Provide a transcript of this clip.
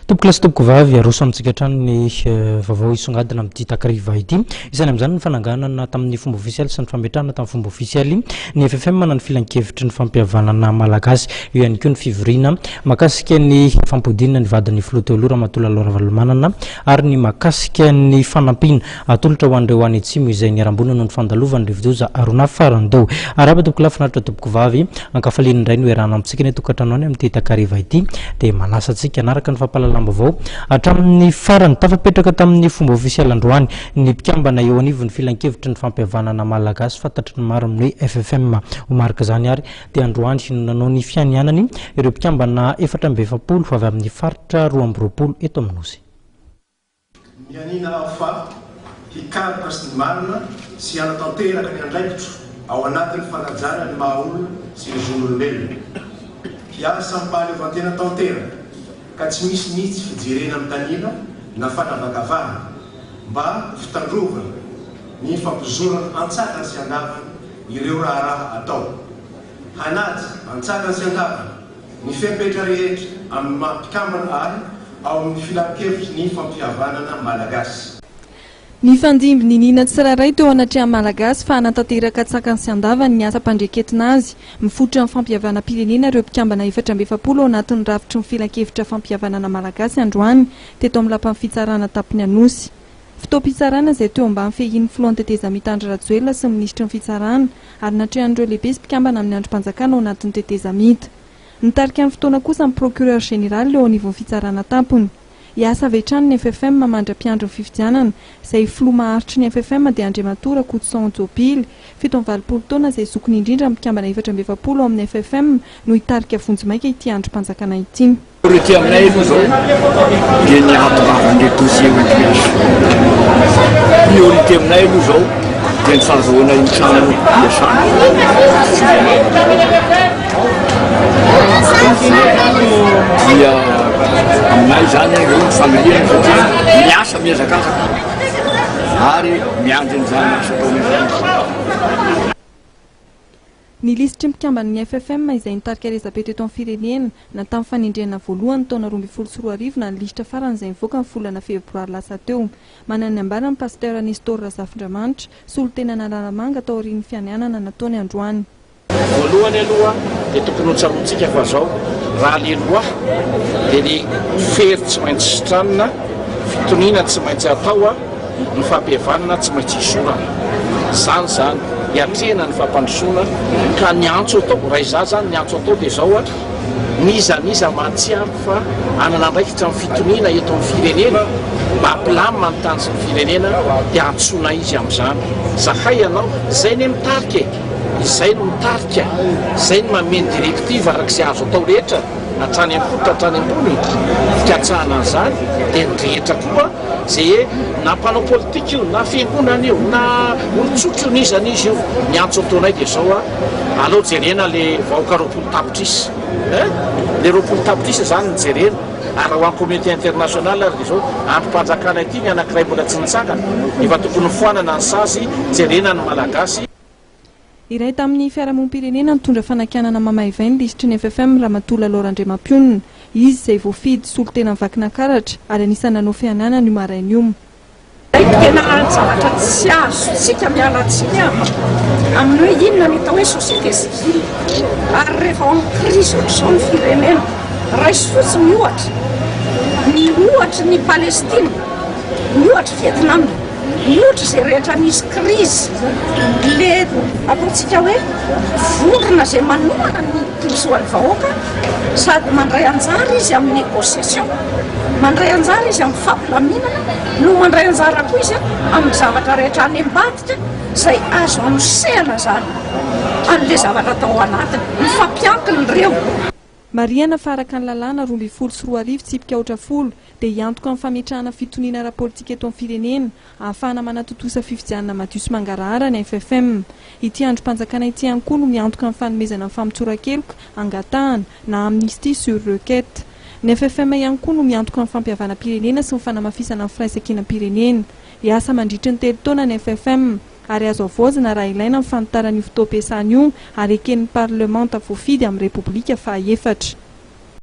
Topoklasy topoko vavy aroso amintsika hatrany ny vaovao isongadina amin'ity takariva ity izany amin'izany ny fananganana tamin'ny fomba ofisialy sy ny fametrahana tamin'ny fomba ofisialy ny FFM manana ny filankevitry ny fampihavanana malagasy eo ihany koa ny fivorina makasika ny fampodinana ny vadin'ny filoteolora matola loravalomanana ary ny makasika ny fanampiana atolotra ho an'ireo any atsimo izay niarambonina noho ny fandalovan'ny rivodoza arona farandeo araba topoko lafinaritra topoko vavy ankafaliany indray ny oerana amintsika ny tokatrano any amin'ity takariva ity dia manasa antsika anaraka ny fampalalambavao hatramin'ny farany tafapetraka tamin'ny fomba ofisialy androany ny mpikambana eo anivon'ny filankevitry ny fampihavanana malagasy fantatry ny maro amin'ny FFM ho marika izany ary dia androany nanao ny fianianany ireo mpikambana 420 avy amin'ny faritra 220 eto amin'osy mianina fa hikarika sy ny marina sy hanatanteraka ny andraikitro ao anatin'ny fanajana ny mahaolona sy ny zon'olombelona hiasa mpahaleovantena tanteraka ka tsy misy mihitsy fijerena amin'ny tanina na fanavakavahana mba fitandrovana ny fampizorana antsakany sy andavana ireo raha atao hanaja antsakany sy andavana ny fepetra rehetra amin'ny mampikambana ary ao amin'ny filankevitry ny fampihavanana malagasy. Ny fandimby ny nina tsiraray teo anatrehany malagasy fa hanatanteraka tsakany sy andavany ny asa mpandreketina azy mifotra amin'ny fampihavana pirenena ireo mpikambana 420 ao anatin'ny rafitry ny filankevitra fampihavanana malagasy androany teto amin'ny lapan'ny fitsarana tapiny anosy. Fotoam-pitsarana izay teo ambany fehin'ny filohan'ny teteza mitandra rajoelina sy ministry ny fitsarana ary natrehan'ireo lehibe sy mpikambana amin'ny androm-panjakana ao anatin'ny teteza mita. Nitarika amin'ny fotoana kosa ny procureur général eo anivon'ny fitsarana tampony. Iasa avetrany ny FFM mandra mpiandro ny fifidianana izay filo maharitry ny FFM dia Andriamatora Koutson Jobily 720 taona izay zokony indrindra mpikambana 420 ao amin'ny FFM no hitarika vonjimaika ity androm-panjakana ity. Ety aminay aloha zao dia ny ahatonavany dossier priorité aminay aloha zao dia ny fahazoana ny trano iasana. Dia aminay zany ireo familiana satria miasa miazakazaka ary miandry an'izany asa ataon'izany. Ny lisitry mpikambana ny FFM izay nitarika rezabe teto amin'ny firenena na tamin'ny fanindriana voalohany taona 2024 na ny lisitra farany izay nivoaka ny volana febroary lasa teo. Manana ny ambara ny pasteur Nestor Razafindramanitra solotena Nalalamanga tao aorian'ny fianianana nataony androany. Voalohany aloha dia tokony ho tsarontsika fa zao raha leloa dia ny fery tsy maintsy sitranina fitonina tsy maintsy atao ny fampihavanana tsy maintsy isorana zany hiatrehana ny fampandrosoana ka ny antso atao raha izaho zany ny antso atao dia zao niza mahatsiaro fa anana andraikitra amin'ny fitonina eto amin'ny firenena mba ampilamina ny tany sy ny firenena dia antsoina izy amin'izany zahay ianao izay ny mitarika izay no mitarika izay no mameny direktiva arak'izay azo atao rehetra hatrany am-potra hatrany ambony fikatsahana an'izany dia ny rehetra koa izay na mpanao politika io na fiangonana io na olontsotro io nizany izy io ny antso ataonay dia zao aleo jerena le vahoaka 20 tapitrisa le 20 tapitrisa zany ny jerena ary ho an'ny communauté internationale ary dia zao androm-panjakana ity ny anankiray mbola tsy nitsangana efa tokony foanana ny sasy jerena ny malagasy. Iray tamin'ny fiarahamonim-pirenena nitondra fanakianana mamaivay ny lisitry ny FFM Ramatola Laurandremapionina izy izay voafidy solotena mivakina karatra ary anisany nanao fianana ny marainy io. Tena zavatra tsy azo tsika miala tsiny amin'ny hoe inona ny atao hoe société civile ary rehefa amin'ny crise ohatr'izao ny firenena raisy fotsy miohatra ny Palestine, miohatra Vietnam, miohatra izay rehetra misy crise le ataontsika hoe vorona izay manomana ny tozoan'ny vahoaka sady mandray anjara izy amin'ny négociation, mandray anjara izy amin'ny fampilaminana no mandray anjara koa izy amin'ny zavatra rehetra any ambadika izay azo anosehana zany an'le zavatra atao anatiny mifampiankina ireo. Mariana faraka ny lalàna 2024 tsipika 40 dia hiantoka amin'ny fametrahana fitoniana ara-politika eto amin'ny firenena ahafahana manatotosa fifidianana madio sy mangarahara ny FFM. Ity androm-panjakana ity ihany koa no miantoka amin'ny fanomezana amin'ny famontsoran-keloka angatahana na amnistie sur requête. Ny FFM ihany koa no miantoka amin'ny fampihavana-pirenena sy ny fanamafisana amin'ny firaisan-kina-pirenena. Iasa mandritra ny 3 taona ny FFM ary azo avoazana raha ilaina amin'ny fanotarana io fotoam-piasana io ary eken'ny parlement tafavoafidy amin'ny repoblika faha 4.